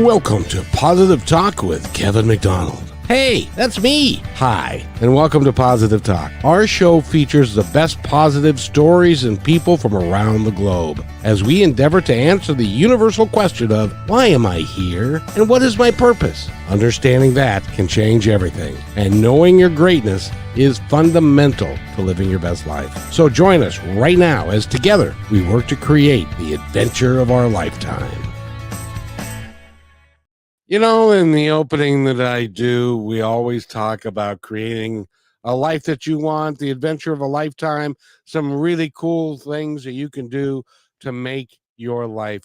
Welcome to Positive Talk with Kevin McDonald. Hey, that's me. Hi, and welcome to Positive Talk. Our show features the best positive stories and people from around the globe as we endeavor to answer the universal question of why am I here and what is my purpose? Understanding that can change everything, and knowing your greatness is fundamental to living your best life. So join us right now as together we work to create the adventure of our lifetime. You know, in the opening that I do, we always talk about creating a life that you want, the adventure of a lifetime, some really cool things that you can do to make your life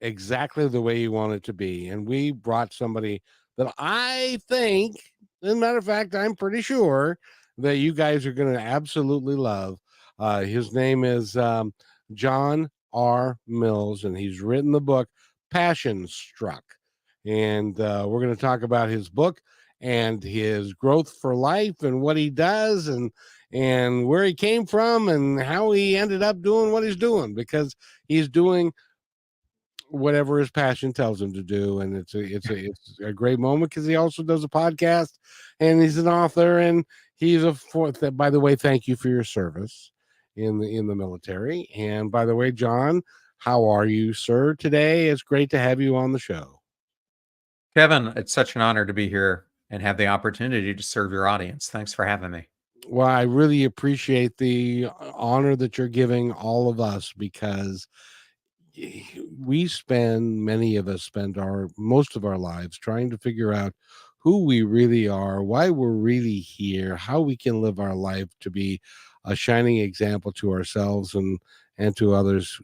exactly the way you want it to be. And we brought somebody that I think, as a matter of fact, I'm pretty sure that you guys are going to absolutely love. His name is John R. Mills, and he's written the book Passion Struck. And we're going to talk about his book and his growth for life and what he does and where he came from and how he ended up doing what he's doing, because he's doing whatever his passion tells him to do. And it's a great moment because he also does a podcast and he's an author and he's a fourth. By the way, thank you for your service in the military. And by the way, John, how are you, sir, today? It's great to have you on the show. Kevin, it's such an honor to be here and have the opportunity to serve your audience. Thanks for having me. Well, I really appreciate the honor that you're giving all of us, because many of us spend most of our lives trying to figure out who we really are, why we're really here, how we can live our life to be a shining example to ourselves and to others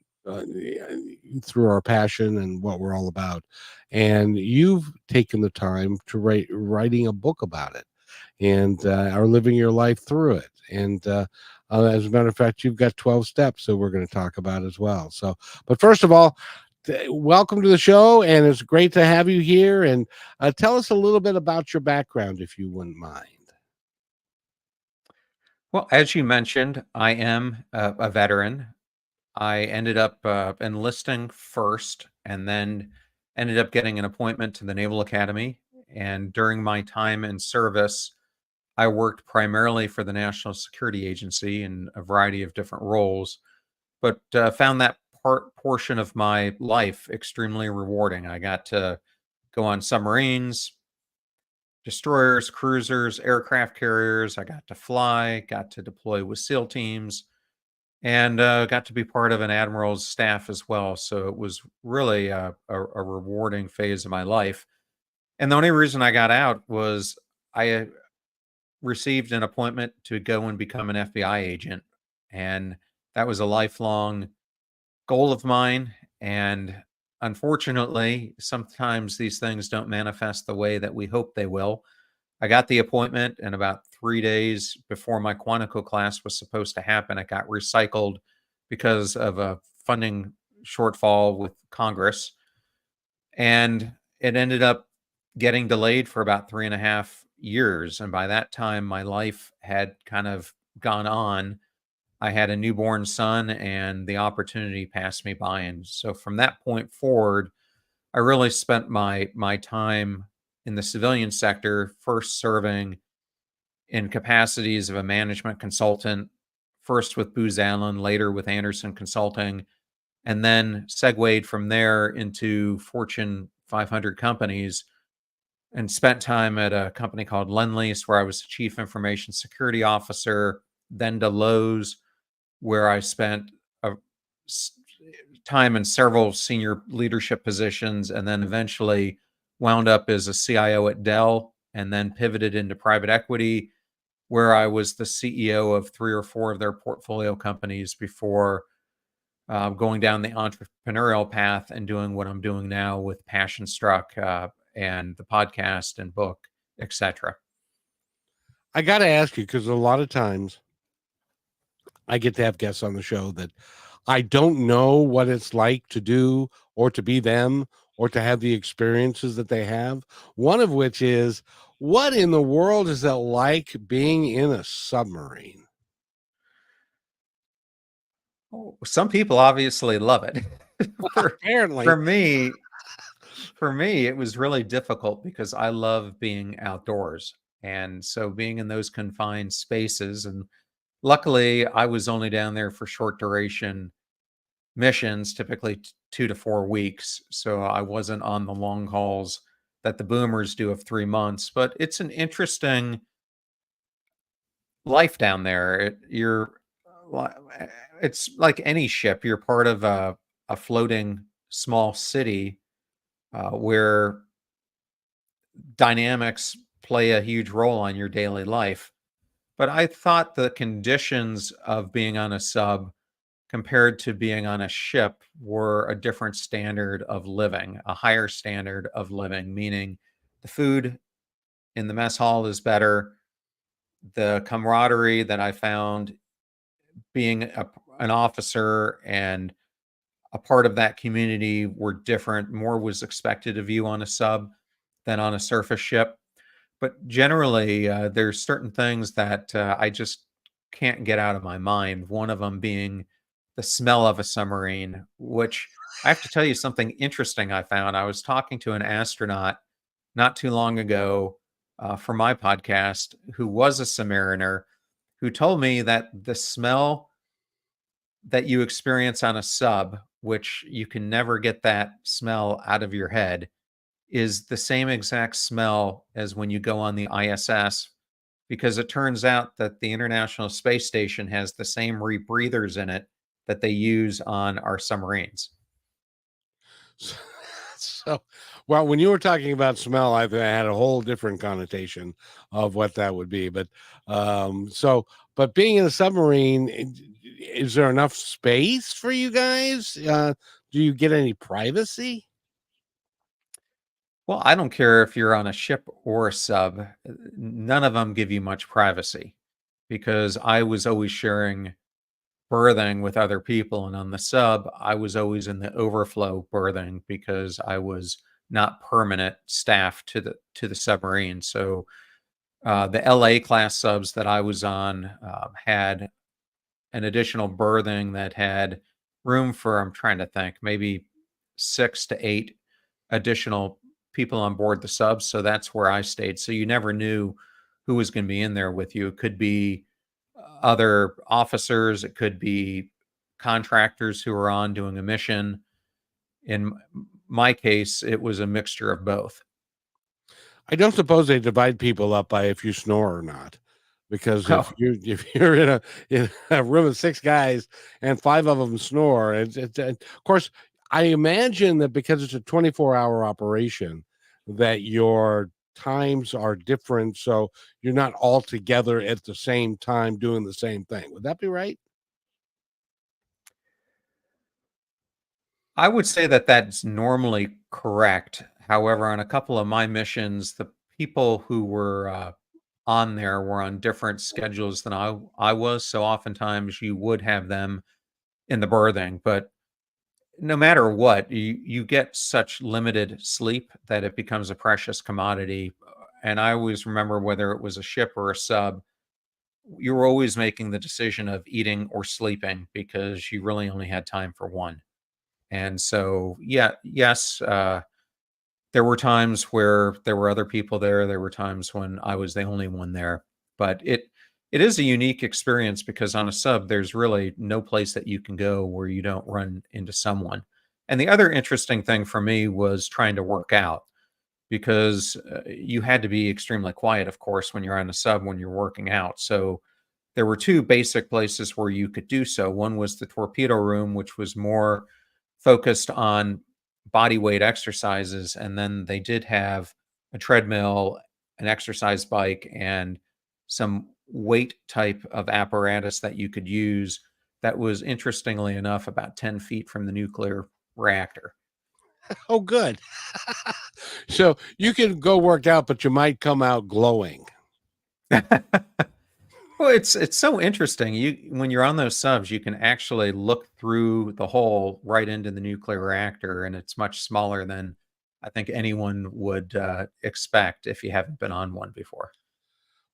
through our passion and what we're all about. And you've taken the time to writing a book about it and are living your life through it. And as a matter of fact, you've got 12 steps that we're going to talk about as well. So, but first of all, welcome to the show, and it's great to have you here. And tell us a little bit about your background, if you wouldn't mind. Well, as you mentioned, I am a veteran. I ended up enlisting first and then ended up getting an appointment to the Naval Academy. And during my time in service, I worked primarily for the National Security Agency in a variety of different roles, but found that portion of my life extremely rewarding. I got to go on submarines, destroyers, cruisers, aircraft carriers. I got to fly, got to deploy with SEAL teams, and got to be part of an admiral's staff as well. So it was really a rewarding phase of my life. And the only reason I got out was I received an appointment to go and become an FBI agent. And that was a lifelong goal of mine. And unfortunately, sometimes these things don't manifest the way that we hope they will. I got the appointment, and about 3 days before my Quantico class was supposed to happen, it got recycled because of a funding shortfall with Congress. And it ended up getting delayed for about 3.5 years. And by that time, my life had kind of gone on. I had a newborn son, and the opportunity passed me by. And so from that point forward, I really spent my time in the civilian sector, first serving in capacities of a management consultant, first with Booz Allen, later with Anderson Consulting, and then segued from there into Fortune 500 companies, and spent time at a company called Lendlease, where I was the chief information security officer, then to Lowe's, where I spent time in several senior leadership positions, and then eventually wound up as a CIO at Dell, and then pivoted into private equity, where I was the CEO of 3 or 4 of their portfolio companies before going down the entrepreneurial path and doing what I'm doing now with Passion Struck and the podcast and book, etc. I got to ask you, because a lot of times I get to have guests on the show that I don't know what it's like to do or to be them or to have the experiences that they have. One of which is, what in the world is it like being in a submarine? Some people obviously love it. Apparently. For me, For me, it was really difficult because I love being outdoors. And so being in those confined spaces, and luckily I was only down there for short duration missions, typically 2 to 4 weeks. So I wasn't on the long hauls that the boomers do of 3 months. But it's an interesting life down there. Li- it's like any ship. You're part of a floating small city where dynamics play a huge role on your daily life. But I thought the conditions of being on a sub compared to being on a ship were a different standard of living, a higher standard of living, meaning the food in the mess hall is better. The camaraderie that I found being an officer and a part of that community were different. More was expected of you on a sub than on a surface ship. But generally, there's certain things that I just can't get out of my mind. One of them being the smell of a submarine, which I have to tell you something interesting I found. I was talking to an astronaut not too long ago for my podcast who was a submariner who told me that the smell that you experience on a sub, which you can never get that smell out of your head, is the same exact smell as when you go on the ISS, because it turns out that the International Space Station has the same rebreathers in it that they use on our submarines. So, well, when you were talking about smell, I had a whole different connotation of what that would be. But but being in a submarine, is there enough space for you guys? Do you get any privacy? Well, I don't care if you're on a ship or a sub, none of them give you much privacy because I was always sharing berthing with other people. And on the sub, I was always in the overflow berthing because I was not permanent staff to the submarine. So the LA class subs that I was on had an additional berthing that had room for, I'm trying to think, maybe 6 to 8 additional people on board the subs. So that's where I stayed. So you never knew who was going to be in there with you. It could be other officers, it could be contractors who are on doing a mission. In my case, it was a mixture of both. I don't suppose they divide people up by if you snore or not, because Oh, if you're in a room of 6 guys and 5 of them snore, of course I imagine that because it's a 24-hour operation, that your times are different, so you're not all together at the same time doing the same thing. Would that be right? I would say that that's normally correct. However, on a couple of my missions, the people who were on there were on different schedules than I was. So oftentimes you would have them in the berthing, but no matter what, you get such limited sleep that it becomes a precious commodity. And I always remember whether it was a ship or a sub, you were always making the decision of eating or sleeping because you really only had time for one. And so, yeah, yes, there were times where there were other people there. There were times when I was the only one there. But it is a unique experience because on a sub, there's really no place that you can go where you don't run into someone. And the other interesting thing for me was trying to work out because you had to be extremely quiet, of course, when you're on a sub when you're working out. So there were two basic places where you could do so. One was the torpedo room, which was more focused on body weight exercises. And then they did have a treadmill, an exercise bike, and some weight type of apparatus that you could use that was interestingly enough about 10 feet from the nuclear reactor. Oh, good. So you can go work out, but you might come out glowing. Well, it's so interesting. You when you're on those subs, you can actually look through the hole right into the nuclear reactor, and it's much smaller than I think anyone would expect if you haven't been on one before.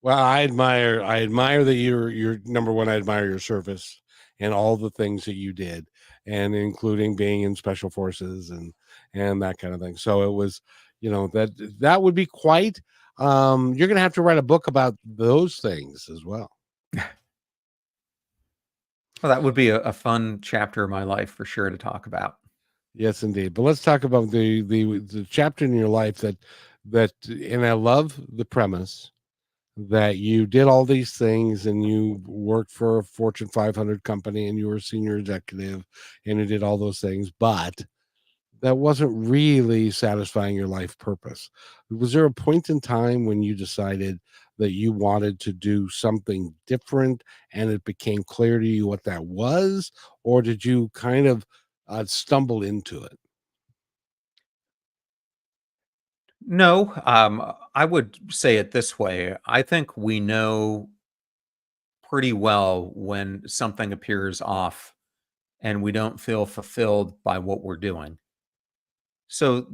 Well, I admire that you're number one. I admire your service and all the things that you did. and including being in special forces and that kind of thing. So it was, that would be quite. You're going to have to write a book about those things as well. Well, that would be a fun chapter of my life for sure to talk about. Yes, indeed. But let's talk about the chapter in your life and I love the premise that you did all these things and you worked for a Fortune 500 company and you were a senior executive and you did all those things, but that wasn't really satisfying your life purpose. Was there a point in time when you decided that you wanted to do something different and it became clear to you what that was? Or did you kind of stumble into it? No, I would say it this way. I think we know pretty well when something appears off and we don't feel fulfilled by what we're doing. So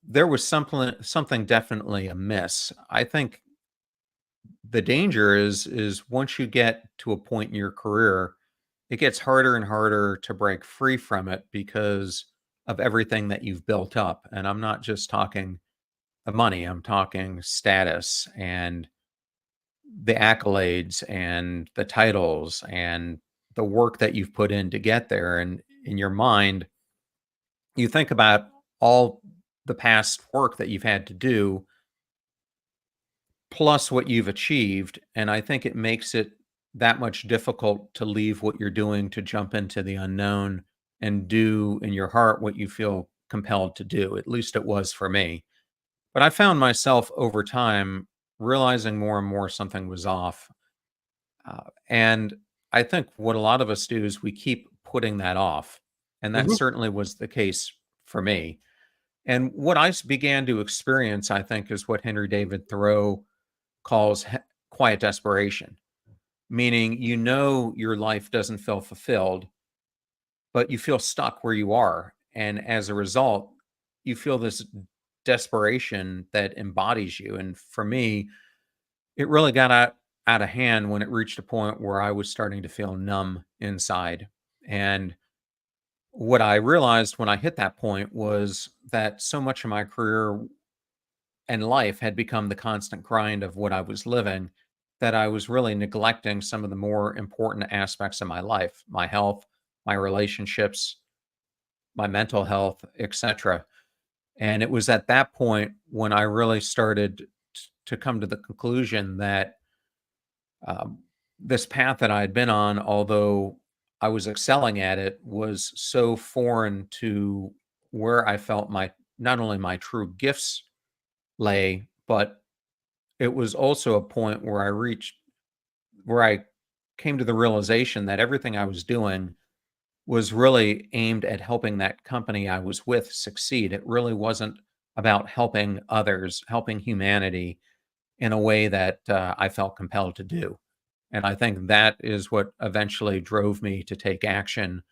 there was something definitely amiss. I think the danger is once you get to a point in your career, it gets harder and harder to break free from it because of everything that you've built up. And I'm not just talking the money, I'm talking status and the accolades and the titles and the work that you've put in to get there. And in your mind, you think about all the past work that you've had to do plus what you've achieved. And I think it makes it that much difficult to leave what you're doing to jump into the unknown and do in your heart what you feel compelled to do. At least it was for me. But I found myself over time realizing more and more something was off. And I think what a lot of us do is we keep putting that off. And that Mhm. certainly was the case for me. And what began to experience, I think, is what Henry David Thoreau calls quiet desperation, meaning you know your life doesn't feel fulfilled, but you feel stuck where you are. And as a result, you feel this desperation that embodies you. And for me, it really got out of hand when it reached a point where I was starting to feel numb inside. And what I realized when I hit that point was that so much of my career and life had become the constant grind of what I was living that I was really neglecting some of the more important aspects of my life, my health, my relationships, my mental health, etc. And it was at that point when I really started to come to the conclusion that um, this path that I had been on, although I was excelling at it, was so foreign to where I felt my not only my true gifts lay, but it was also a point where I came to the realization that everything I was doing was really aimed at helping that company I was with succeed. It really wasn't about helping others, helping humanity in a way that I felt compelled to do. And I think that is what eventually drove me to take action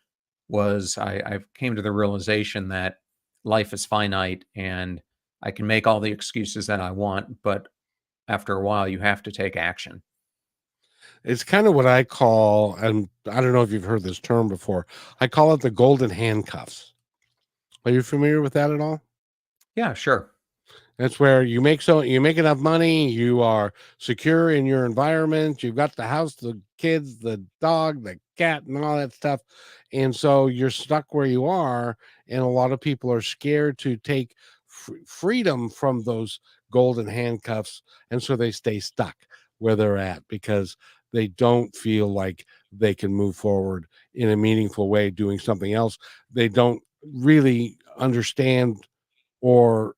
was I came to the realization that life is finite and I can make all the excuses that I want, but after a while you have to take action. It's kind of what I call, and I don't know if you've heard this term before. I call it the golden handcuffs. Are you familiar with that at all? Yeah, sure. That's where you make enough money, you are secure in your environment, you've got the house, the kids, the dog, the cat, and all that stuff. And so you're stuck where you are, and a lot of people are scared to take freedom from those golden handcuffs, and so they stay stuck where they're at because they don't feel like they can move forward in a meaningful way doing something else. They don't really understand or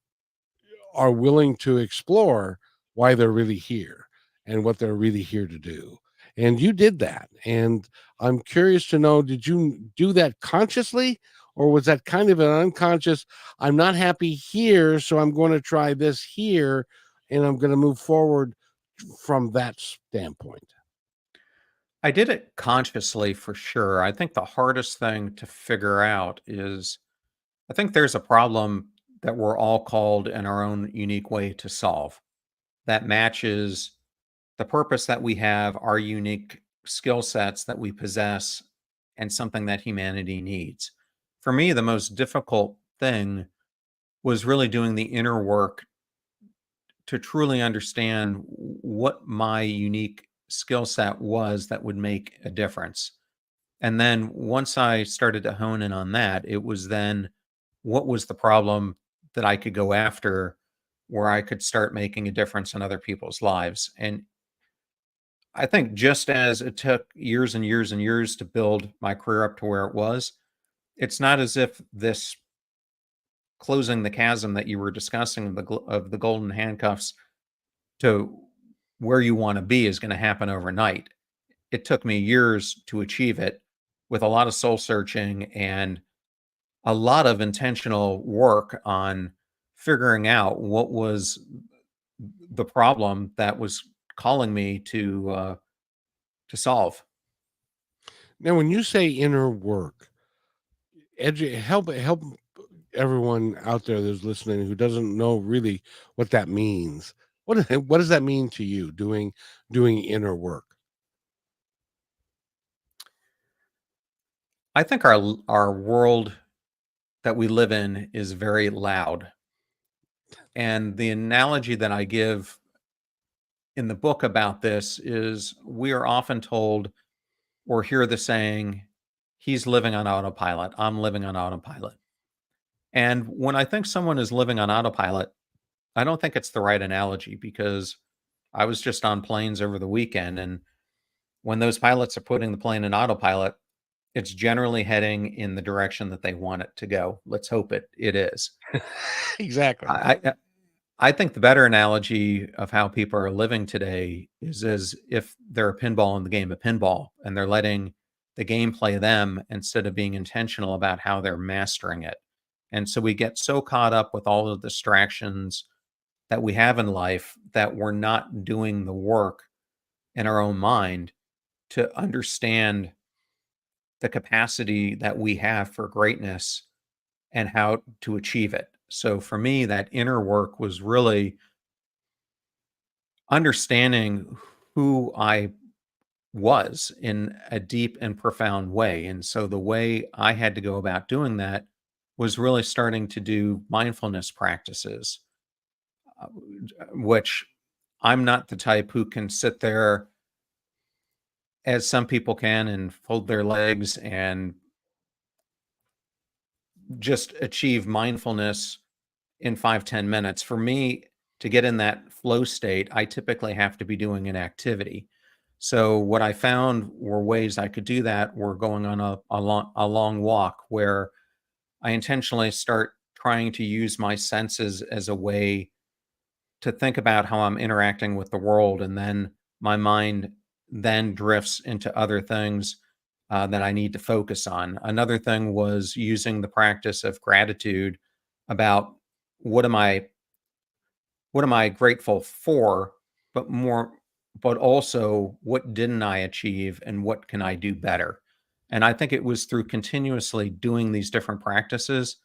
are willing to explore why they're really here and what they're really here to do. And you did that. And I'm curious to know, did you do that consciously or was that kind of an unconscious, I'm not happy here, so I'm going to try this here and I'm going to move forward from that standpoint? I did it consciously for sure. I think the hardest thing to figure out is I think there's a problem that we're all called in our own unique way to solve that matches the purpose that we have, our unique skill sets that we possess, and something that humanity needs. for me, the most difficult thing was really doing the inner work to truly understand what my unique skill set was that would make a difference. And then once I started to hone in on that, it was then what was the problem that I could go after where I could start making a difference in other people's lives. And I think just as it took years and years and years to build my career up to where it was, it's not as if this closing the chasm that you were discussing of the golden handcuffs to where you want to be is going to happen overnight. It took me years to achieve it with a lot of soul searching and a lot of intentional work on figuring out what was the problem that was calling me to solve. Now, when you say inner work, help everyone out there that's listening who doesn't know really what that means. What does that mean to you? Doing inner work. I think our world that we live in is very loud. And the analogy that I give in the book about this is we are often told or hear the saying, he's living on autopilot. I'm living on autopilot. And when I think someone is living on autopilot, I don't think it's the right analogy because I was just on planes over the weekend. And when those pilots are putting the plane in autopilot, it's generally heading in the direction that they want it to go. Let's hope it is. Exactly. I think the better analogy of how people are living today is as if they're a pinball in the game of pinball and they're letting the game play them instead of being intentional about how they're mastering it. And so we get so caught up with all of the distractions that we have in life that we're not doing the work in our own mind to understand the capacity that we have for greatness and how to achieve it. So for me, that inner work was really understanding who I was in a deep and profound way. And so the way I had to go about doing that was really starting to do mindfulness practices, uh, which I'm not the type who can sit there as some people can and fold their legs and just achieve mindfulness in 5-10 minutes. For me to get in that flow state, I typically have to be doing an activity. So what I found were ways I could do that were going on a long walk where I intentionally start trying to use my senses as a way to think about how I'm interacting with the world. And then my mind then drifts into other things that I need to focus on. Another thing was using the practice of gratitude about what am I grateful for, but but also what didn't I achieve and what can I do better? And I think it was through continuously doing these different practices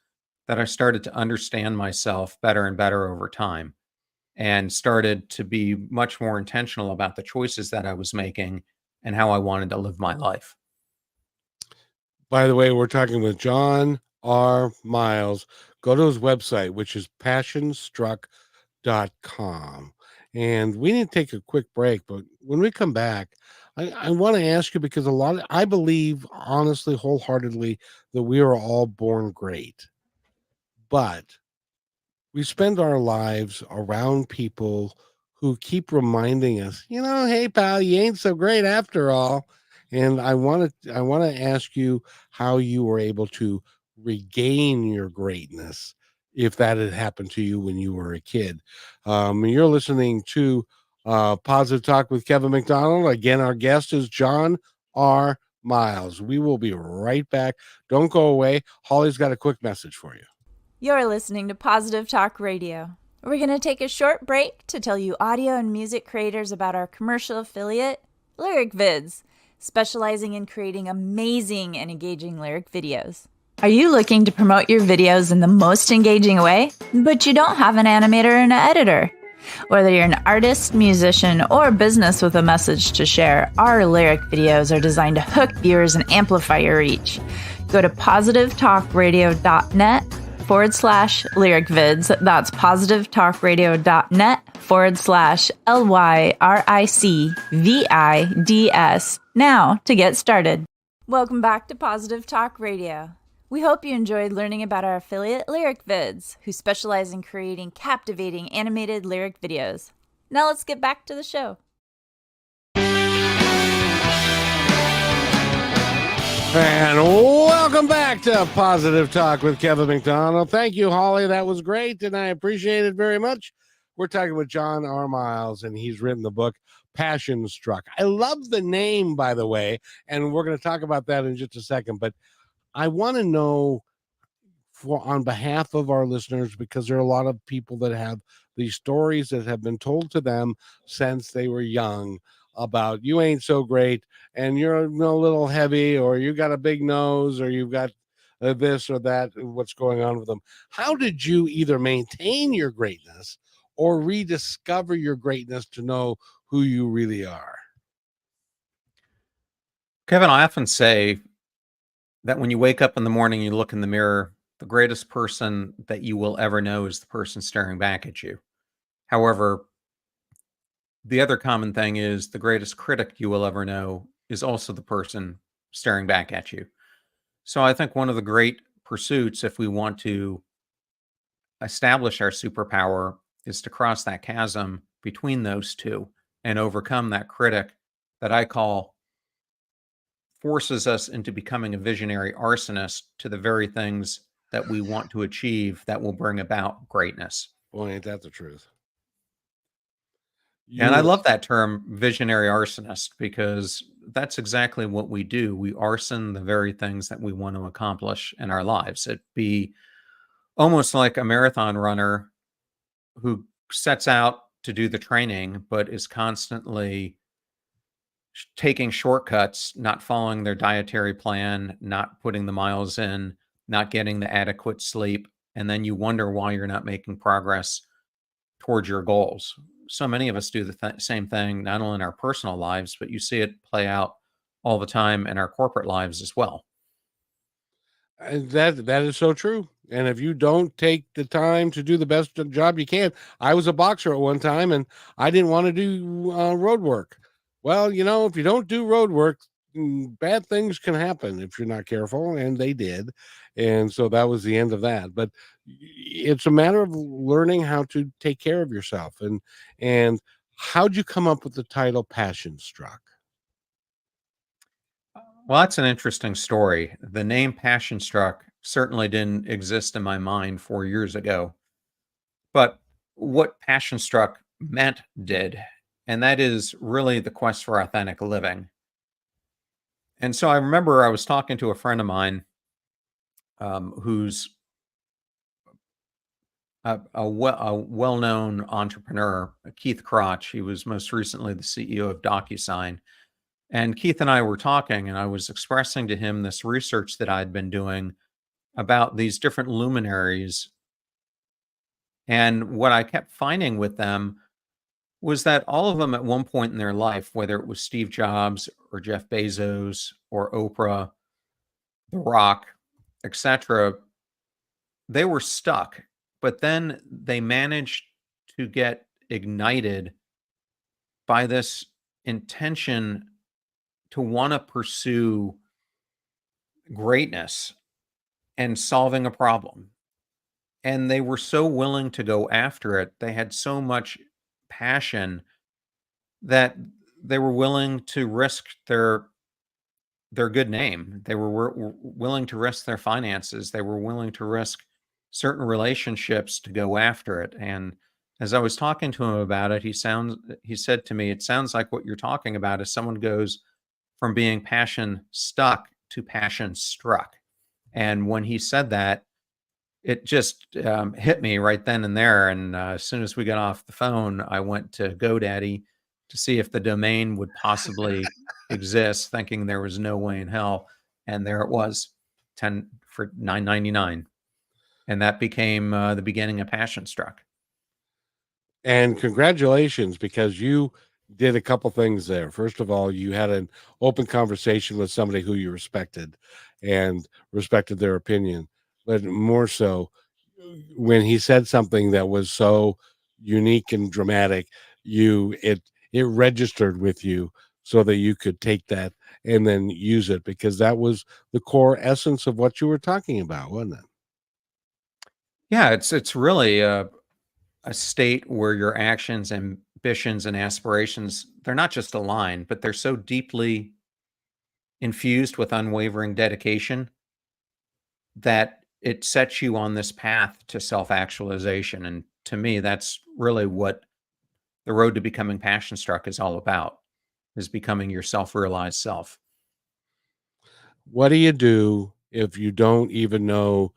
that I started to understand myself better and better over time and started to be much more intentional about the choices that I was making and how I wanted to live my life. By the way, we're talking with John R. Miles. Go to his website, which is passionstruck.com. And we need to take a quick break, but when we come back, I want to ask you because I believe honestly, wholeheartedly, that we are all born great. But we spend our lives around people who keep reminding us, hey pal, you ain't so great after all. And I want to ask you how you were able to regain your greatness if that had happened to you when you were a kid. You're listening to Positive Talk with Kevin McDonald. Again, our guest is John R. Miles. We will be right back. Don't go away. Holly's got a quick message for you. You're listening to Positive Talk Radio. We're going to take a short break to tell you audio and music creators about our commercial affiliate, Lyric Vids, specializing in creating amazing and engaging lyric videos. Are you looking to promote your videos in the most engaging way, but you don't have an animator and an editor? Whether you're an artist, musician, or business with a message to share, our lyric videos are designed to hook viewers and amplify your reach. Go to positivetalkradio.net/lyricvids. That's positivetalkradio.net/lyricvids now to get started. Welcome back to Positive Talk Radio. We hope you enjoyed learning about our affiliate Lyric Vids, who specialize in creating captivating animated lyric videos. Now let's get back to the show. And welcome back to Positive Talk with Kevin McDonald. Thank you, Holly. That was great, and I appreciate it very much. We're talking with John R. Miles, and he's written the book Passion Struck. I love the name, by the way, and we're going to talk about that in just a second. But I want to know, on behalf of our listeners, because there are a lot of people that have these stories that have been told to them since they were young about you ain't so great and you're a little heavy, or you got a big nose, or you've got this or that, what's going on with them. How did you either maintain your greatness or rediscover your greatness to know who you really are? Kevin, I often say that when you wake up in the morning, you look in the mirror, the greatest person that you will ever know is the person staring back at you. However, the other common thing is the greatest critic you will ever know is also the person staring back at you. So I think one of the great pursuits, if we want to establish our superpower, is to cross that chasm between those two and overcome that critic that I call forces us into becoming a visionary arsonist to the very things that we want to achieve that will bring about greatness. Boy, ain't that the truth. And I love that term, visionary arsonist, because that's exactly what we do. We arson the very things that we want to accomplish in our lives. It'd be almost like a marathon runner who sets out to do the training, but is constantly taking shortcuts, not following their dietary plan, not putting the miles in, not getting the adequate sleep. And then you wonder why you're not making progress towards your goals. So many of us do the same thing, not only in our personal lives, but you see it play out all the time in our corporate lives as well. That is so true. And if you don't take the time to do the best job you can, I was a boxer at one time, and I didn't want to do road work. Well, if you don't do road work, bad things can happen if you're not careful, and they did. And so that was the end of that. But it's a matter of learning how to take care of yourself. And how'd you come up with the title Passion Struck? Well, that's an interesting story. The name Passion Struck certainly didn't exist in my mind 4 years ago. But what Passion Struck meant did, and that is really the quest for authentic living. And so I remember I was talking to a friend of mine who's a well-known entrepreneur, Keith Crotch. He was most recently the CEO of DocuSign. And Keith and I were talking, and I was expressing to him this research that I'd been doing about these different luminaries. And what I kept finding with them was that all of them at one point in their life, whether it was Steve Jobs or Jeff Bezos or Oprah, The Rock, etc., they were stuck. But then they managed to get ignited by this intention to want to pursue greatness and solving a problem. And they were so willing to go after it. They had so much passion that they were willing to risk their good name. They were willing to risk their finances. They were willing to risk certain relationships to go after it. And as I was talking to him about it, he said to me, it sounds like what you're talking about is someone goes from being passion stuck to passion struck. And when he said that, it just hit me right then and there. And as soon as we got off the phone, I went to GoDaddy to see if the domain would possibly exist, thinking there was no way in hell. And there it was, 10 for $9.99. And that became the beginning of Passion Struck. And congratulations, because you did a couple things there. First of all, you had an open conversation with somebody who you respected, and respected their opinion. But more so, when he said something that was so unique and dramatic, it registered with you so that you could take that and then use it, because that was the core essence of what you were talking about, wasn't it? Yeah, it's really a state where your actions, ambitions, and aspirations, they're not just aligned, but they're so deeply infused with unwavering dedication that it sets you on this path to self-actualization. And to me, that's really what the road to becoming passion struck is all about, is becoming your self-realized self. What do you do if you don't even know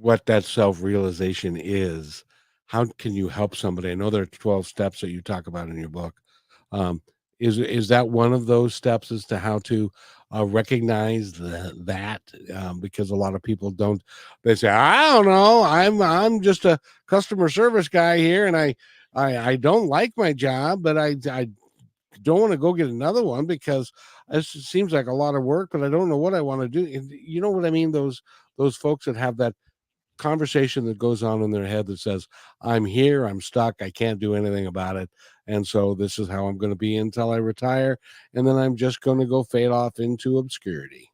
what that self-realization is? How can you help somebody? I know there are 12 steps that you talk about in your book. Um, is that one of those steps as to how to recognize that? Because a lot of people don't. They say, "I don't know. I'm just a customer service guy here, and I don't like my job, but I don't want to go get another one because this seems like a lot of work, but I don't know what I want to do." And you know what I mean? Those folks that have that conversation that goes on in their head that says, "I'm here, I'm stuck, I can't do anything about it. And so this is how I'm going to be until I retire. And then I'm just going to go fade off into obscurity."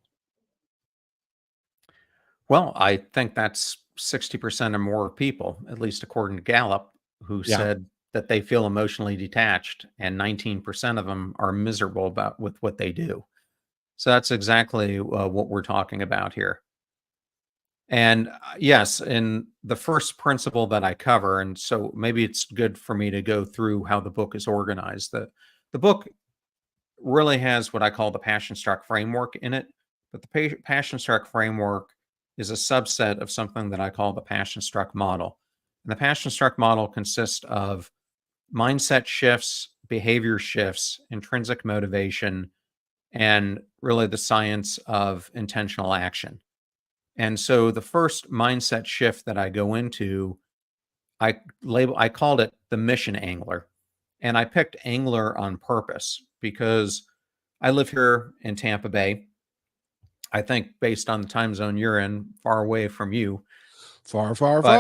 Well, I think that's 60% or more people, at least according to Gallup, who Yeah. said that they feel emotionally detached, and 19% of them are miserable about with what they do. So that's exactly what we're talking about here. And yes, in the first principle that I cover, and so maybe it's good for me to go through how the book is organized. The book really has what I call the Passion Struck framework in it, but the Passion Struck framework is a subset of something that I call the Passion Struck model. And the Passion Struck model consists of mindset shifts, behavior shifts, intrinsic motivation, and really the science of intentional action. And so the first mindset shift that I go into, I called it the mission angler. And I picked angler on purpose because I live here in Tampa Bay. I think based on the time zone you're in, far away from you. Far, far, But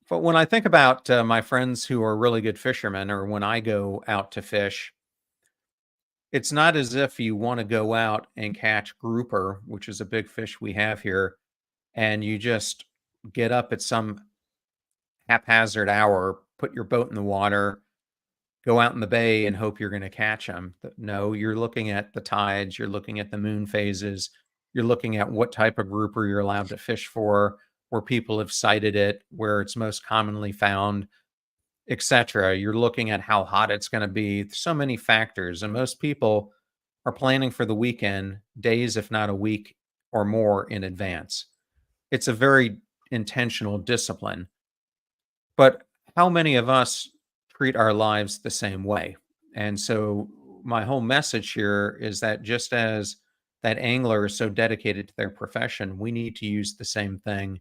far. when I think about my friends who are really good fishermen, or when I go out to fish, it's not as if you want to go out and catch grouper, which is a big fish we have here, and you just get up at some haphazard hour, put your boat in the water, go out in the bay and hope you're going to catch them. No, you're looking at the tides, you're looking at the moon phases, you're looking at what type of grouper you're allowed to fish for, where people have cited it, where it's most commonly found, etc. You're looking at how hot it's going to be. So many factors, and most people are planning for the weekend days, if not a week or more in advance. It's a very intentional discipline. But how many of us treat our lives the same way? And so, my whole message here is that just as that angler is so dedicated to their profession, we need to use the same thing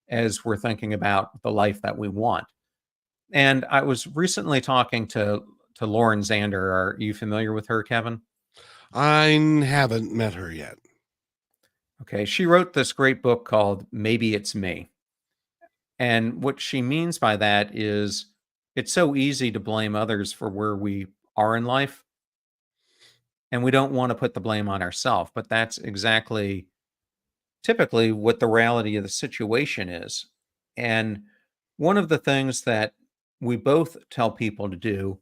as we're thinking about the life that we want. And I was recently talking to Lauren Zander. Are you familiar with her, Kevin? I haven't met her yet. Okay, she wrote this great book called Maybe It's Me. And what she means by that is it's so easy to blame others for where we are in life, and we don't want to put the blame on ourselves. But that's exactly typically what the reality of the situation is. And one of the things that we both tell people to do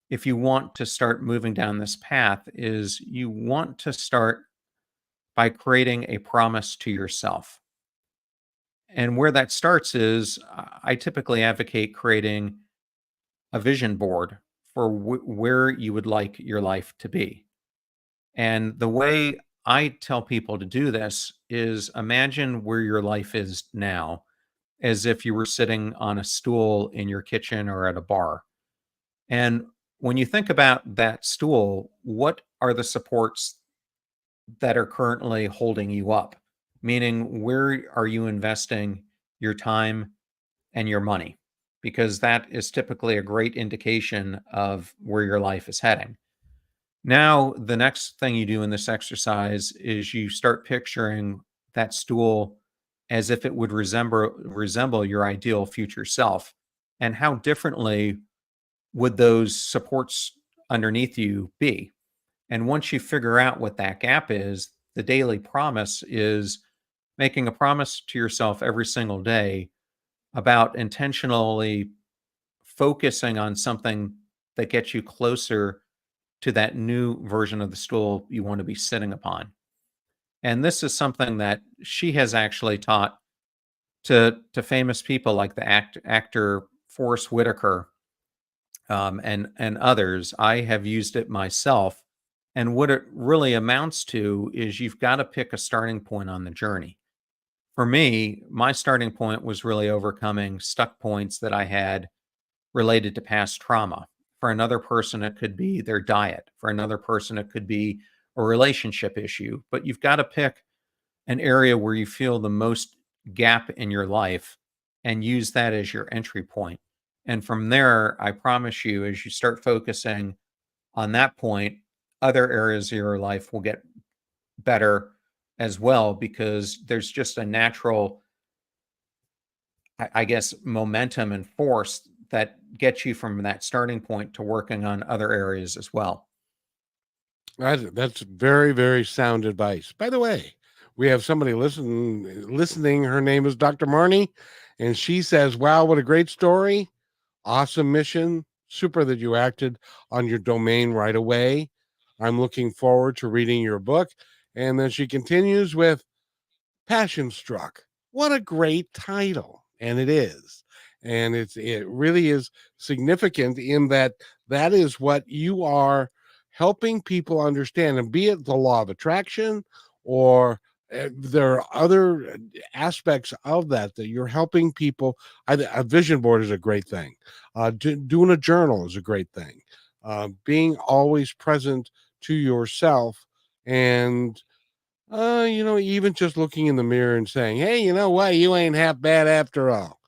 if you want to start moving down this path is you want to start by creating a promise to yourself. And where that starts is I typically advocate creating a vision board for where you would like your life to be. And the way I tell people to do this is imagine where your life is now as if you were sitting on a stool in your kitchen or at a bar. And when you think about that stool, what are the supports that are currently holding you up? Meaning, where are you investing your time and your money? Because that is typically a great indication of where your life is heading. Now, the next thing you do in this exercise is you start picturing that stool as if it would resemble your ideal future self. And how differently would those supports underneath you be? And once you figure out what that gap is, the daily promise is making a promise to yourself every single day about intentionally focusing on something that gets you closer to that new version of the stool you want to be sitting upon. And this is something that she has actually taught to famous people like the actor Forrest Whitaker, and others. I have used it myself. And what it really amounts to is you've got to pick a starting point on the journey. For me, my starting point was really overcoming stuck points that I had related to past trauma. For another person, it could be their diet. For another person, it could be a relationship issue. But you've got to pick an area where you feel the most gap in your life and use that as your entry point. And from there, I promise you, as you start focusing on that point, other areas of your life will get better as well, because there's just a natural, I guess, momentum and force that gets you from that starting point to working on other areas as well. That's very, very sound advice. By the way, we have somebody listening. Her name is Dr. Marnie, and she says, "Wow, what a great story! Awesome mission. Super that you acted on your domain right away. I'm looking forward to reading your book." And then she continues with, "Passion Struck. What a great title." And it is. And it really is significant in that that is what you are helping people understand, and be it the law of attraction or there are other aspects of that you're helping people. A vision board is a great thing. Doing a journal is a great thing. Being always present to yourself, and even just looking in the mirror and saying, "Hey, you know what? You ain't half bad after all."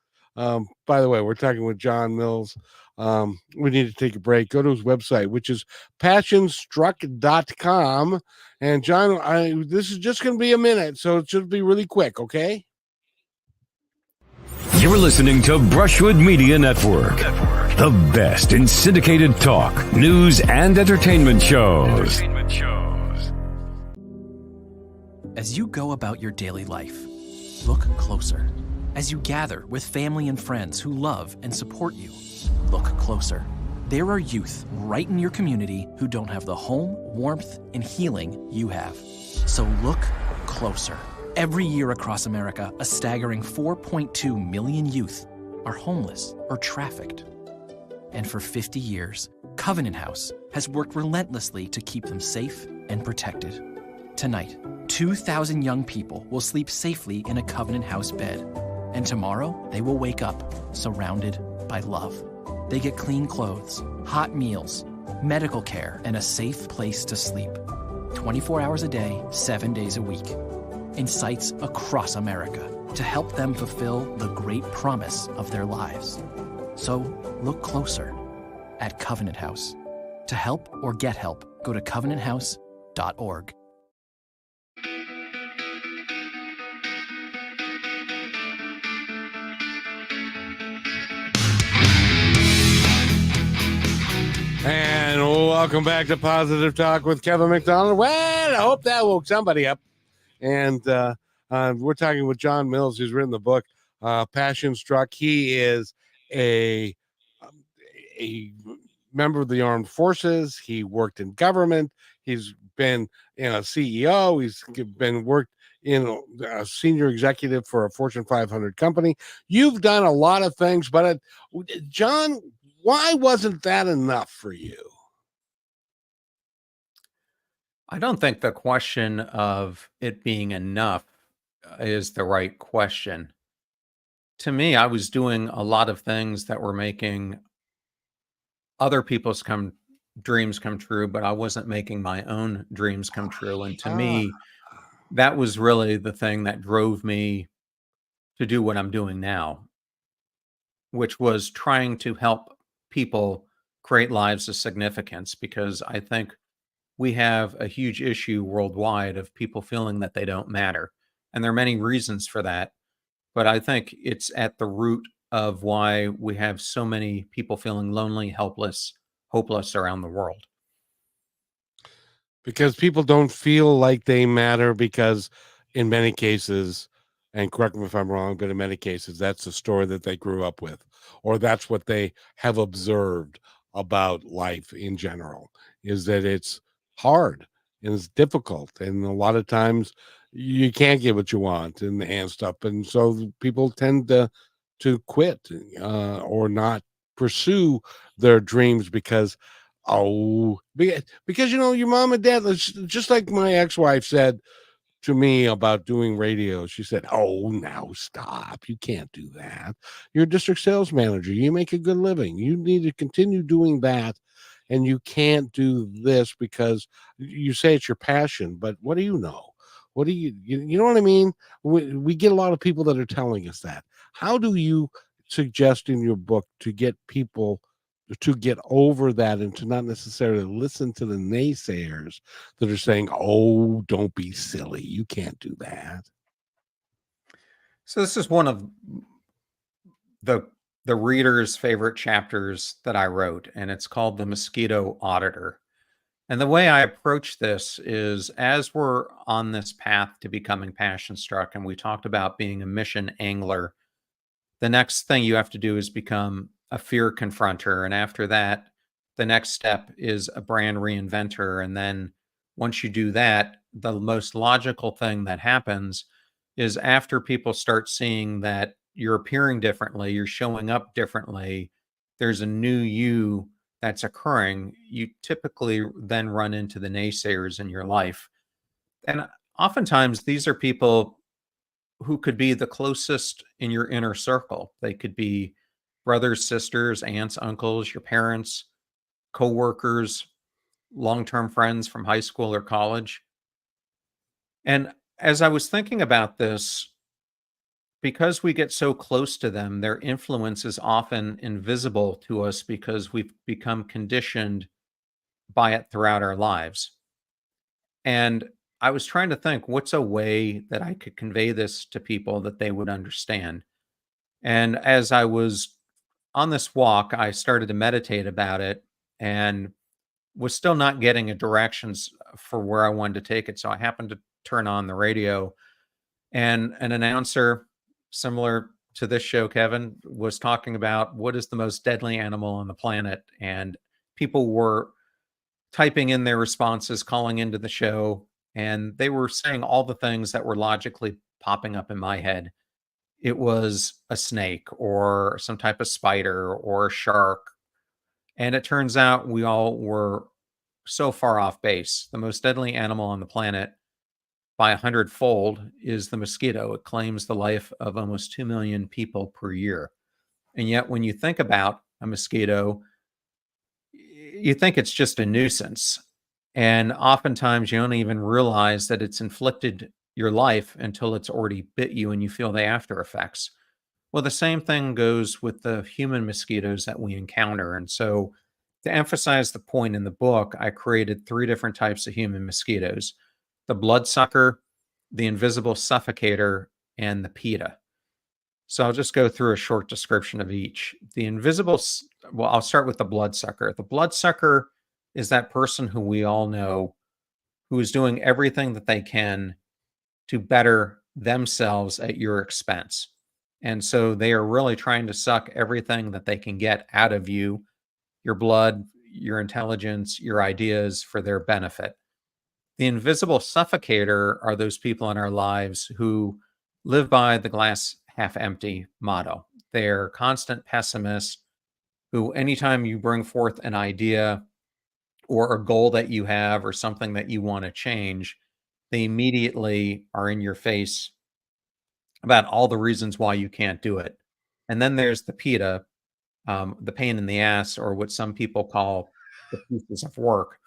By the way, we're talking with John Mills. We need to take a break. Go to his website, which is passionstruck.com. And John, this is just going to be a minute, so it should be really quick, okay? You're listening to Brushwood Media Network, the best in syndicated talk, news, and entertainment shows. As you go about your daily life, look closer. As you gather with family and friends who love and support you, look closer. There are youth right in your community who don't have the home, warmth, and healing you have. So look closer. Every year across America, a staggering 4.2 million youth are homeless or trafficked. And for 50 years, Covenant House has worked relentlessly to keep them safe and protected. Tonight, 2,000 young people will sleep safely in a Covenant House bed. And tomorrow, they will wake up surrounded by love. They get clean clothes, hot meals, medical care, and a safe place to sleep. 24 hours a day, 7 days a week. In sites across America to help them fulfill the great promise of their lives. So look closer at Covenant House. To help or get help, go to covenanthouse.org. And welcome back to Positive Talk with Kevin McDonald. Well, I hope that woke somebody up. And we're talking with John Mills, who's written the book, Passion Struck. He is a member of the armed forces. He worked in government. He's been a CEO. He's been worked in a senior executive for a Fortune 500 company. You've done a lot of things, but John, why wasn't that enough for you? I don't think the question of it being enough is the right question. To me, I was doing a lot of things that were making other people's dreams come true, but I wasn't making my own dreams come true. And to me, that was really the thing that drove me to do what I'm doing now, which was trying to help people create lives of significance. Because I think we have a huge issue worldwide of people feeling that they don't matter. And there are many reasons for that. But I think it's at the root of why we have so many people feeling lonely, helpless, hopeless around the world. Because people don't feel like they matter because in many cases, and correct me if I'm wrong, but in many cases that's the story that they grew up with, or that's what they have observed about life in general, is that it's hard and it's difficult, and a lot of times you can't get what you want and stuff, and so people tend to quit, or not pursue their dreams because, oh, because your mom and dad, just like my ex-wife said to me about doing radio. She said, "Oh, now stop. You can't do that. You're a district sales manager. You make a good living. You need to continue doing that. And you can't do this because you say it's your passion, but what do you know? What do you know what I mean? We get a lot of people that are telling us that. How do you suggest in your book to get people to get over that and to not necessarily listen to the naysayers that are saying, "Oh, don't be silly. You can't do that." So this is one of the the reader's favorite chapters that I wrote, and it's called The Mosquito Auditor. And the way I approach this is, as we're on this path to becoming passion struck, and we talked about being a mission angler, the next thing you have to do is become a fear confronter. And after that, the next step is a brand reinventor. And then once you do that, the most logical thing that happens is, after people start seeing that you're appearing differently, you're showing up differently, there's a new you that's occurring, you typically then run into the naysayers in your life. And oftentimes these are people who could be the closest in your inner circle. They could be brothers, sisters, aunts, uncles, your parents, coworkers, long-term friends from high school or college. And as I was thinking about this, because we get so close to them, their influence is often invisible to us because we've become conditioned by it throughout our lives. And I was trying to think, what's a way that I could convey this to people that they would understand? And as I was on this walk, I started to meditate about it and was still not getting a directions for where I wanted to take it. So I happened to turn on the radio, and an announcer similar to this show, Kevin, was talking about what is the most deadly animal on the planet. And people were typing in their responses, calling into the show, and they were saying all the things that were logically popping up in my head. It was a snake or some type of spider or a shark. And it turns out we all were so far off base. The most deadly animal on the planet by 100-fold is the mosquito. It claims the life of almost 2 million people per year. And yet, when you think about a mosquito, you think it's just a nuisance. And oftentimes you don't even realize that it's inflicted your life until it's already bit you and you feel the after effects. Well, the same thing goes with the human mosquitoes that we encounter. And so, to emphasize the point in the book, I created 3 different types of human mosquitoes: the bloodsucker, the invisible suffocator, and the PETA. So I'll just go through a short description of each. Well, I'll start with the bloodsucker. The bloodsucker is that person who we all know who is doing everything that they can to better themselves at your expense. And so they are really trying to suck everything that they can get out of you, your blood, your intelligence, your ideas, for their benefit. The invisible suffocator are those people in our lives who live by the glass half empty motto. They're constant pessimists who, anytime you bring forth an idea or a goal that you have or something that you want to change, they immediately are in your face about all the reasons why you can't do it. And then there's the PETA, the pain in the ass, or what some people call the pieces of work,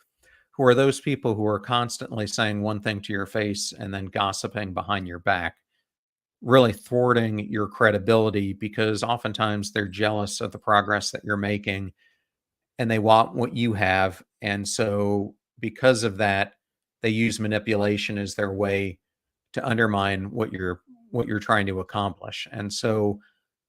who are those people who are constantly saying one thing to your face and then gossiping behind your back, really thwarting your credibility because oftentimes they're jealous of the progress that you're making and they want what you have. And so because of that, they use manipulation as their way to undermine what you're trying to accomplish. And so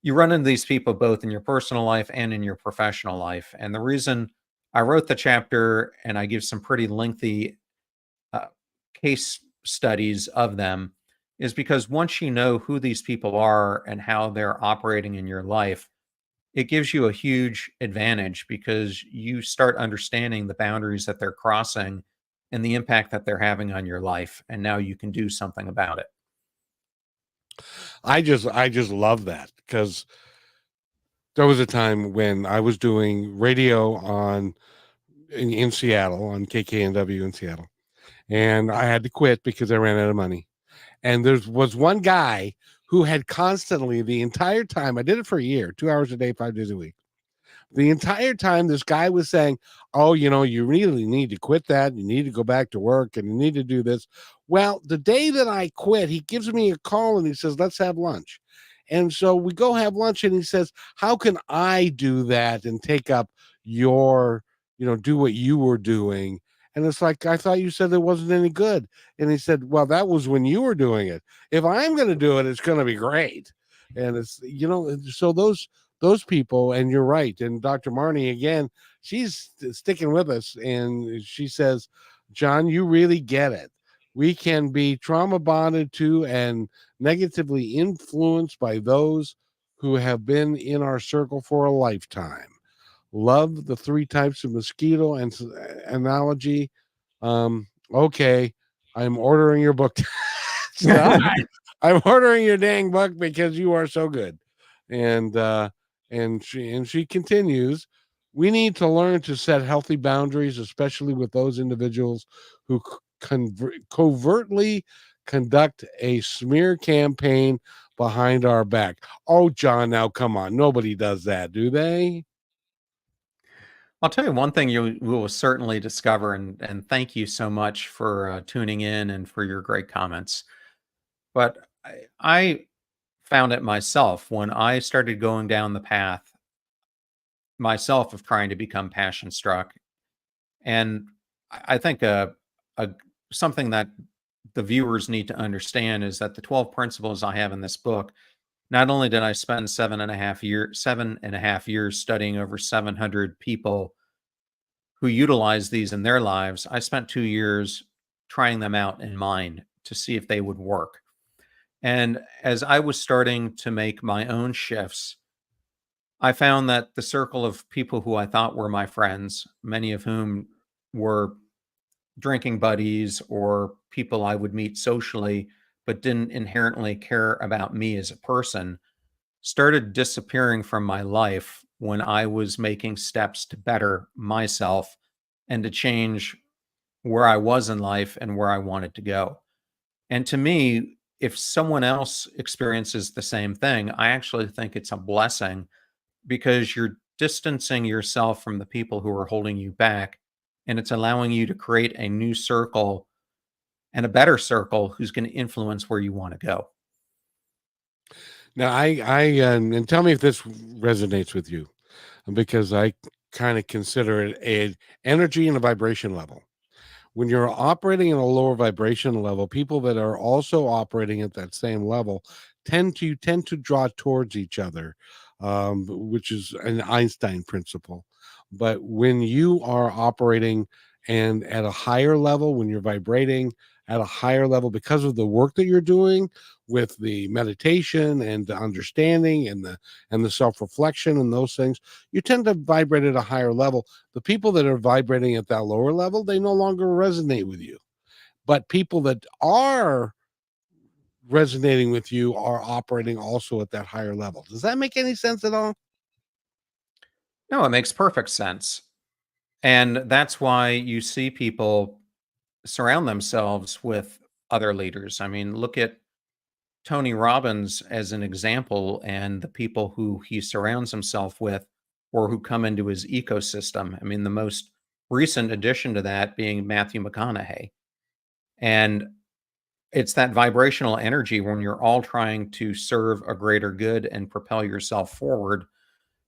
you run into these people both in your personal life and in your professional life. And the reason I wrote the chapter and I give some pretty lengthy uh, case studies of them is because once you know who these people are and how they're operating in your life, it gives you a huge advantage because you start understanding the boundaries that they're crossing and the impact that they're having on your life. And now you can do something about it. I just love that because there was a time when I was doing radio in Seattle on KKNW in Seattle, and I had to quit because I ran out of money. And there was one guy who had constantly the entire time, I did it for a year, 2 hours a day, 5 days a week. The entire time, this guy was saying, "Oh, you really need to quit that. You need to go back to work and you need to do this." Well, the day that I quit, he gives me a call and he says, "Let's have lunch." And so we go have lunch and he says, "How can I do that and take up your, do what you were doing?" And it's like, "I thought you said it wasn't any good." And he said, "Well, that was when you were doing it. If I'm going to do it, it's going to be great." And so those people, and you're right. And Dr. Marnie, again, she's sticking with us, and she says, "John, you really get it. We can be trauma bonded to and negatively influenced by those who have been in our circle for a lifetime. Love the three types of mosquito and analogy. Okay, I'm ordering your book." So I'm ordering your dang book because you are so good. And she continues, "We need to learn to set healthy boundaries, especially with those individuals who covertly conduct a smear campaign behind our back." Oh, John, now come on. Nobody does that, do they? I'll tell you one thing you will certainly discover, and thank you so much for tuning in and for your great comments. But I found it myself when I started going down the path myself of trying to become passion struck. And I think a something that the viewers need to understand is that the 12 principles I have in this book, not only did I spend 7.5 years studying over 700 people who utilize these in their lives, I spent 2 years trying them out in mine to see if they would work. And as I was starting to make my own shifts, I found that the circle of people who I thought were my friends, many of whom were drinking buddies or people I would meet socially, but didn't inherently care about me as a person, started disappearing from my life when I was making steps to better myself and to change where I was in life and where I wanted to go. And to me, if someone else experiences the same thing, I actually think it's a blessing because you're distancing yourself from the people who are holding you back. And it's allowing you to create a new circle and a better circle who's going to influence where you want to go. Now, and tell me if this resonates with you, because I kind of consider it a energy and a vibration level. When you're operating in a lower vibration level, people that are also operating at that same level tend to draw towards each other, which is an Einstein principle. But when you are operating and at a higher level, when you're vibrating at a higher level because of the work that you're doing with the meditation and the understanding and the self-reflection and those things, you tend to vibrate at a higher level. The people that are vibrating at that lower level, they no longer resonate with you. But people that are resonating with you are operating also at that higher level. Does that make any sense at all? No, it makes perfect sense. And that's why you see people surround themselves with other leaders. I mean, look at Tony Robbins as an example and the people who he surrounds himself with or who come into his ecosystem. I mean, the most recent addition to that being Matthew McConaughey. And it's that vibrational energy when you're all trying to serve a greater good and propel yourself forward,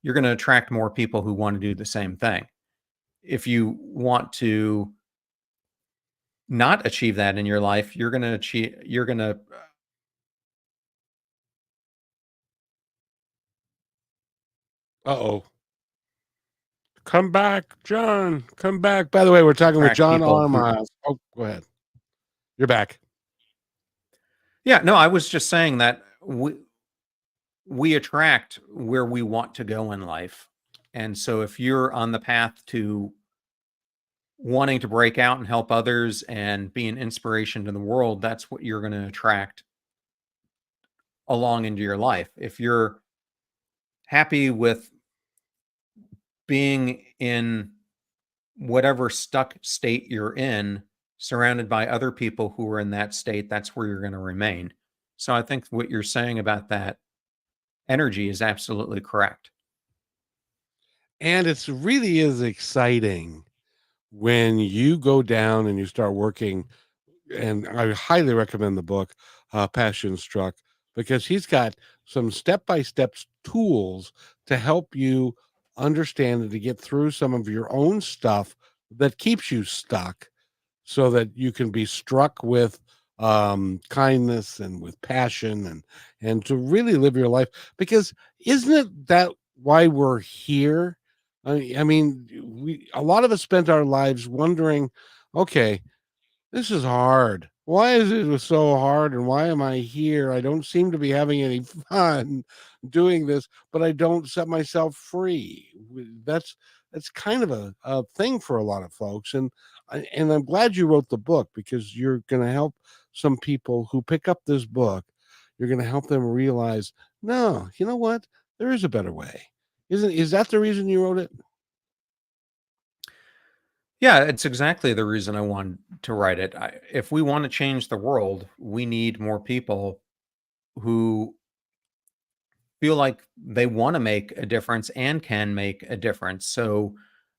you're going to attract more people who want to do the same thing. If you want to not achieve that in your life, you're going to Uh-oh. Come back, John. Come back. By the way, we're talking with attract John people R. who. Miles. Oh, go ahead. You're back. Yeah, no, I was just saying that we attract where we want to go in life. And so if you're on the path to wanting to break out and help others and be an inspiration to the world, that's what you're going to attract along into your life. If you're happy with being in whatever stuck state you're in, surrounded by other people who are in that state, that's where you're going to remain. So I think what you're saying about that energy is absolutely correct. And it's really is exciting when you go down and you start working, and I highly recommend the book, Passion Struck, because he's got some step-by-step tools to help you understand and to get through some of your own stuff that keeps you stuck, so that you can be struck with kindness and with passion, and to really live your life. Because isn't it that why we're here? I mean, we a lot of us spent our lives wondering, okay, this is hard. Why is it so hard? And why am I here? I don't seem to be having any fun doing this, but I don't set myself free. That's kind of a thing for a lot of folks. And I'm glad you wrote the book, because you're going to help some people who pick up this book. You're going to help them realize, no, you know what? There is a better way. Is that the reason you wrote it? Yeah, it's exactly the reason I wanted to write it. If we want to change the world, we need more people who feel like they want to make a difference and can make a difference. So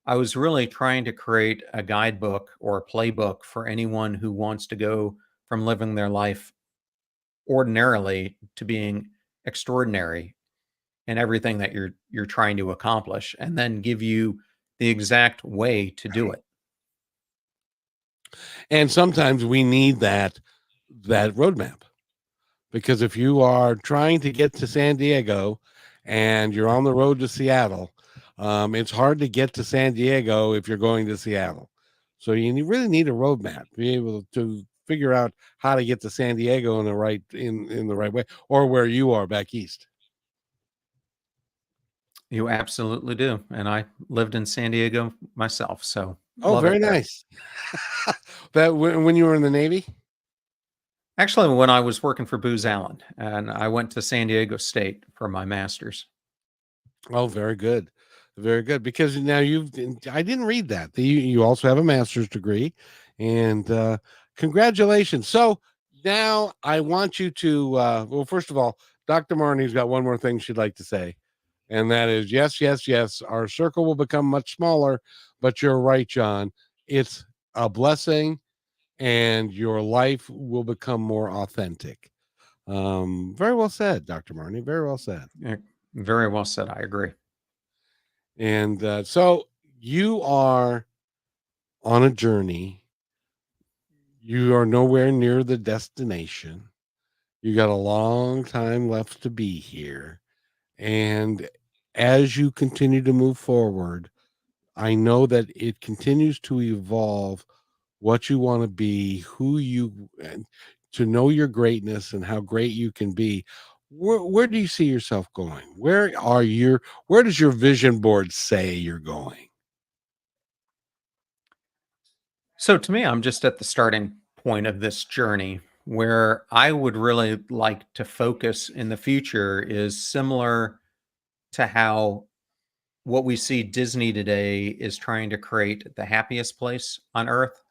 I was really trying to create a guidebook or a playbook for anyone who wants to go from living their life ordinarily to being extraordinary in everything that you're trying to accomplish, and then give you the exact way to do it. And sometimes we need that roadmap. Because if you are trying to get to San Diego and you're on the road to Seattle, it's hard to get to San Diego if you're going to Seattle. So really need a roadmap, be able to figure out how to get to San Diego in the right way, or where you are back east. You absolutely do. And I lived in San Diego myself, so Oh, love very it there. nice. That when you were in the Navy. Actually, when I was working for Booz Allen, and I went to San Diego State for my master's. Oh, very good. Very good. Because now I didn't read that. You also have a master's degree, and congratulations. So now I want you to, well, first of all, Dr. Marnie's got one more thing she'd like to say, and that is yes, yes, yes. Our circle will become much smaller, but you're right, John. It's a blessing, and your life will become more authentic. Very well said, Dr. Marnie. Very well said. Yeah, very well said. I agree. And so you are on a journey. You are nowhere near the destination. You got a long time left to be here. And as you continue to move forward, I know that it continues to evolve what you want to be, and to know your greatness and how great you can be. Where do you see yourself going? Where does your vision board say you're going? So to me, I'm just at the starting point of this journey. Where I would really like to focus in the future is similar to how what we see Disney today is trying to create the happiest place on earth.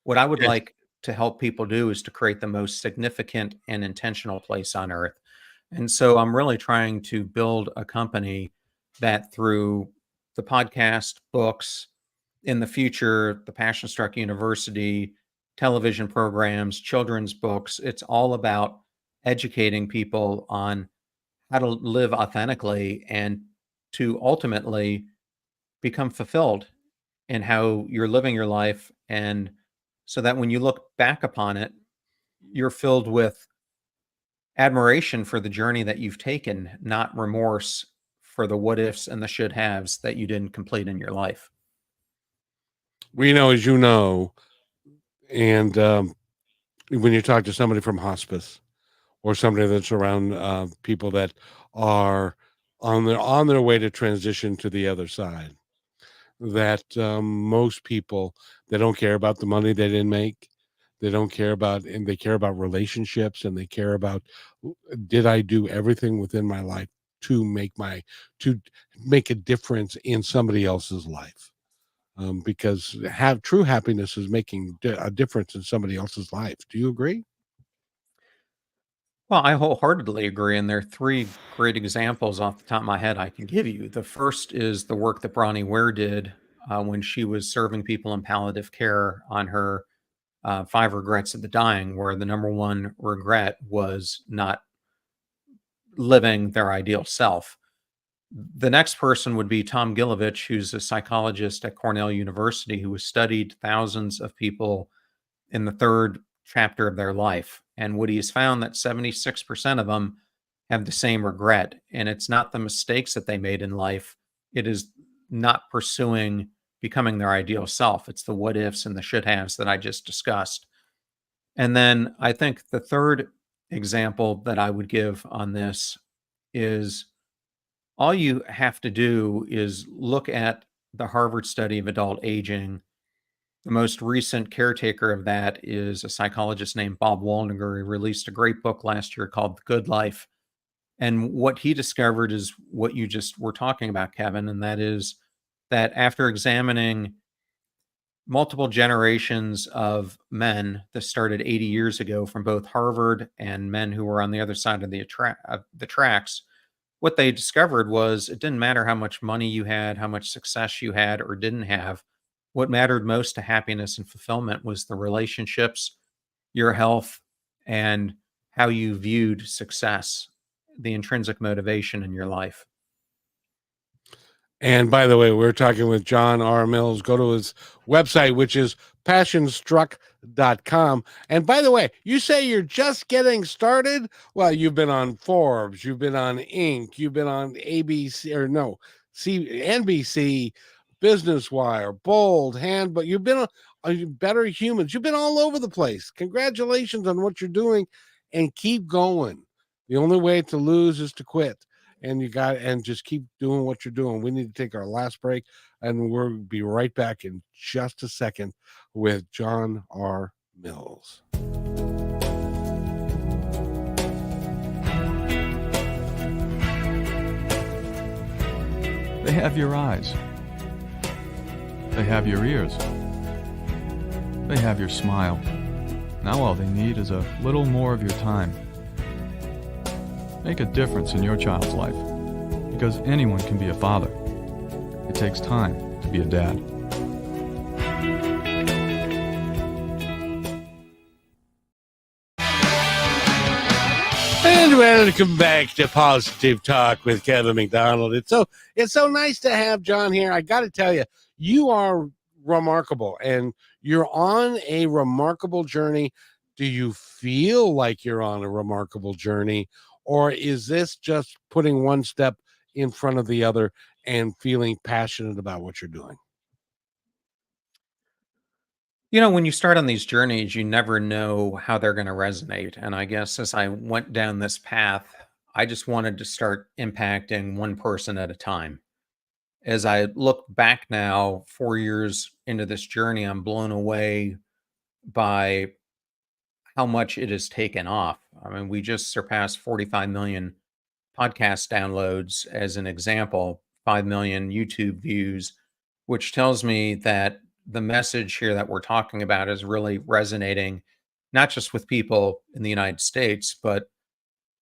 What I would Yes. like to help people do is to create the most significant and intentional place on earth. And so I'm really trying to build a company that through the podcast, books, in the future, the Passion Struck University, television programs, children's books, it's all about educating people on how to live authentically and to ultimately become fulfilled in how you're living your life and so that when you look back upon it, you're filled with admiration for the journey that you've taken, not remorse for the what ifs and the should haves that you didn't complete in your life. We know, as you know, and when you talk to somebody from hospice or somebody that's around people that are on their way to transition to the other side, that most people, they don't care about the money they didn't make. They don't care about, and they care about relationships, and they care about, did I do everything within my life to to make a difference in somebody else's life? Because have true happiness is making a difference in somebody else's life. Do you agree? Well, I wholeheartedly agree. And there are three great examples off the top of my head I can give you. The first is the work that Bronnie Ware did when she was serving people in palliative care on her Five Regrets of the Dying, where the number one regret was not living their ideal self. The next person would be Tom Gilovich, who's a psychologist at Cornell University who has studied thousands of people in the third chapter of their life. And what he has found that 76% of them have the same regret. And it's not the mistakes that they made in life, it is not pursuing becoming their ideal self. It's the what ifs and the should haves that I just discussed. And then I think the third example that I would give on this is all you have to do is look at the Harvard study of adult aging. The most recent caretaker of that is a psychologist named Bob Waldinger. He released a great book last year called The Good Life. And what he discovered is what you just were talking about, Kevin, and that is that after examining multiple generations of men that started 80 years ago from both Harvard and men who were on the other side of the tracks, what they discovered was it didn't matter how much money you had, how much success you had or didn't have. What mattered most to happiness and fulfillment was the relationships, your health, and how you viewed success, the intrinsic motivation in your life. And by the way, we're talking with John R. Mills. Go to his website, which is passionstruck.com. And by the way, you say you're just getting started. Well, you've been on Forbes, you've been on Inc., you've been on ABC, or no, NBC, Business Wire, Bold, but you've been on Better Humans. You've been all over the place. Congratulations on what you're doing, and keep going. The only way to lose is to quit. And just keep doing what you're doing. We need to take our last break, and we'll be right back in just a second with John R. Mills. They have your eyes. They have your ears. They have your smile. Now all they need is a little more of your time. Make a difference in your child's life, because anyone can be a father. It takes time to be a dad. And welcome back to Positive Talk with Kevin McDonald. It's so nice to have John here. I got to tell you, you are remarkable, and you're on a remarkable journey. Do you feel like you're on a remarkable journey? Or is this just putting one step in front of the other and feeling passionate about what you're doing? You know, when you start on these journeys, you never know how they're going to resonate. And I guess as I went down this path, I just wanted to start impacting one person at a time. As I look back now, 4 years into this journey, I'm blown away by how much it has taken off. I mean, we just surpassed 45 million podcast downloads as an example, 5 million YouTube views, which tells me that the message here that we're talking about is really resonating, not just with people in the United States, but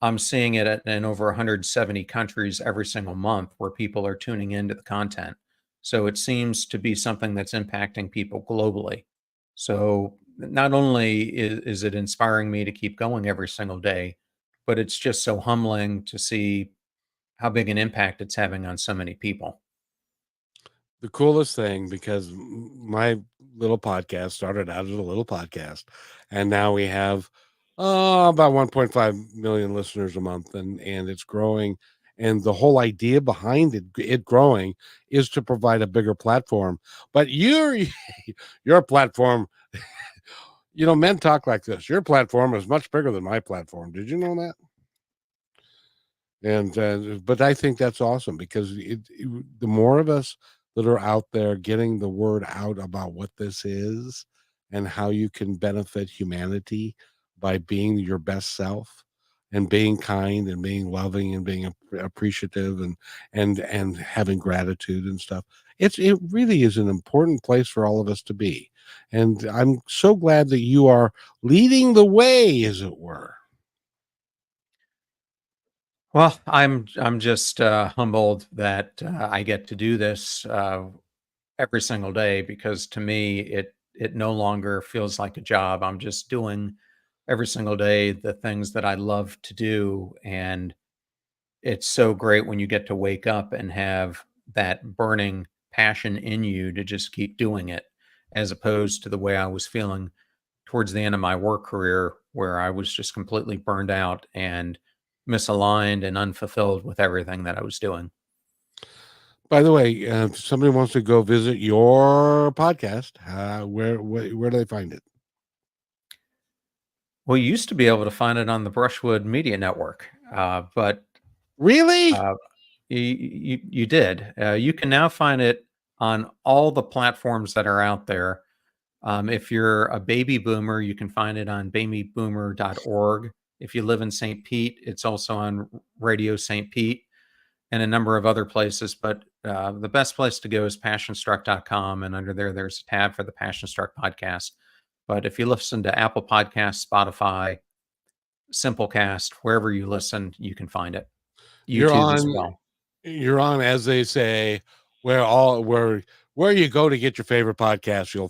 I'm seeing it in over 170 countries every single month where people are tuning into the content. So it seems to be something that's impacting people globally. So not only is it inspiring me to keep going every single day, but it's just so humbling to see how big an impact it's having on so many people. the coolest thing, because my little podcast started out as a little podcast, and now we have about 1.5 million listeners a month, and it's growing. And the whole idea behind it growing is to provide a bigger platform. But your platform, men talk like this. Your platform is much bigger than my platform. Did you know that? And but I think that's awesome, because the more of us that are out there getting the word out about what this is and how you can benefit humanity by being your best self and being kind and being loving and being appreciative and having gratitude and stuff. It really is an important place for all of us to be. And I'm so glad that you are leading the way, as it were. Well, I'm just humbled that I get to do this every single day, because to me it no longer feels like a job. I'm just doing every single day the things that I love to do, and it's so great when you get to wake up and have that burning passion in you to just keep doing it, as opposed to the way I was feeling towards the end of my work career, where I was just completely burned out and misaligned and unfulfilled with everything that I was doing. By the way, if somebody wants to go visit your podcast, where do they find it? Well, you used to be able to find it on the Brushwood Media Network, but Really? you did. You can now find it on all the platforms that are out there. If you're a baby boomer, you can find it on babyboomer.org. If you live in St. Pete, it's also on Radio St. Pete and a number of other places. But the best place to go is passionstruck.com. And under there, there's a tab for the Passion Struck podcast. But if you listen to Apple Podcasts, Spotify, Simplecast, wherever you listen, you can find it. YouTube as well. You're on, as they say, where you go to get your favorite podcast, you'll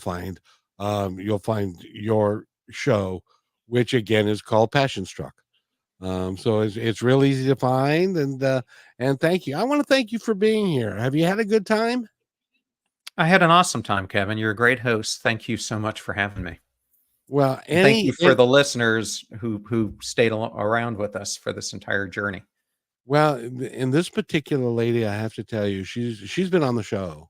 find your show, which again is called Passion Struck. So it's real easy to find, and thank you. I want to thank you for being here. Have you had a good time? I had an awesome time, Kevin. You're a great host. Thank you so much for having me. Well, Thank you for the listeners who stayed around with us for this entire journey. Well, in this particular lady, I have to tell you, she's been on the show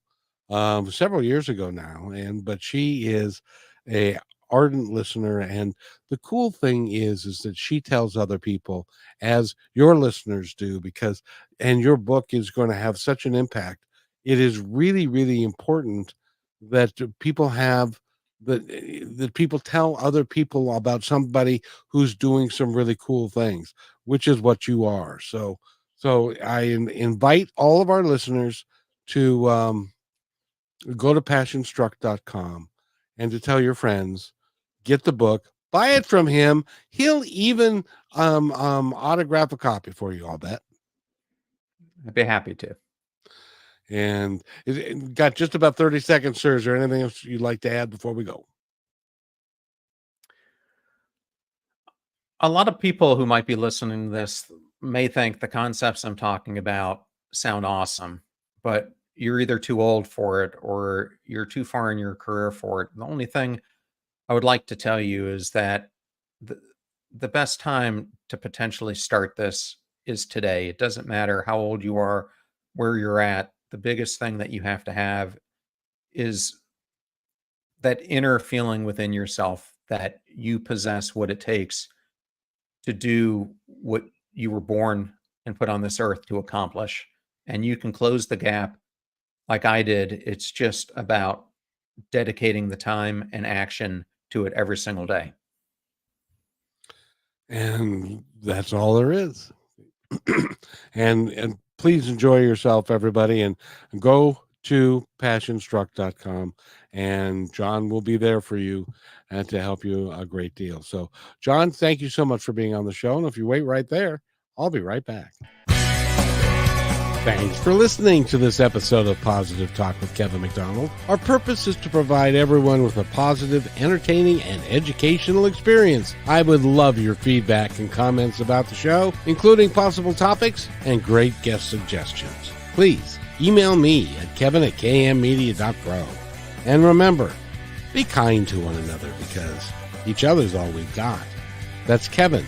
several years ago now, but she is a ardent listener. And the cool thing is that she tells other people, as your listeners do, and your book is going to have such an impact. It is really, really important that people have that people tell other people about somebody who's doing some really cool things, which is what you are. So I invite all of our listeners to go to passionstruck.com and to tell your friends, get the book, buy it from him. He'll even autograph a copy for you, I'll bet. I'd be happy to. And it got just about 30 seconds, sir. Is there anything else you'd like to add before we go? A lot of people who might be listening to this may think the concepts I'm talking about sound awesome, but you're either too old for it or you're too far in your career for it. The only thing I would like to tell you is that the best time to potentially start this is today. It doesn't matter how old you are, where you're at. The biggest thing that you have to have is that inner feeling within yourself that you possess what it takes to do what you were born and put on this earth to accomplish. And you can close the gap like I did. It's just about dedicating the time and action to it every single day. And that's all there is. and please enjoy yourself, everybody, and go to passionstruck.com, and John will be there for you and to help you a great deal. So, John, thank you so much for being on the show. And if you wait right there, I'll be right back. Thanks for listening to this episode of Positive Talk with Kevin McDonald. Our purpose is to provide everyone with a positive, entertaining, and educational experience. I would love your feedback and comments about the show, including possible topics and great guest suggestions. Please email me at kevin@kmmedia.pro. And remember, be kind to one another because each other's all we've got. That's Kevin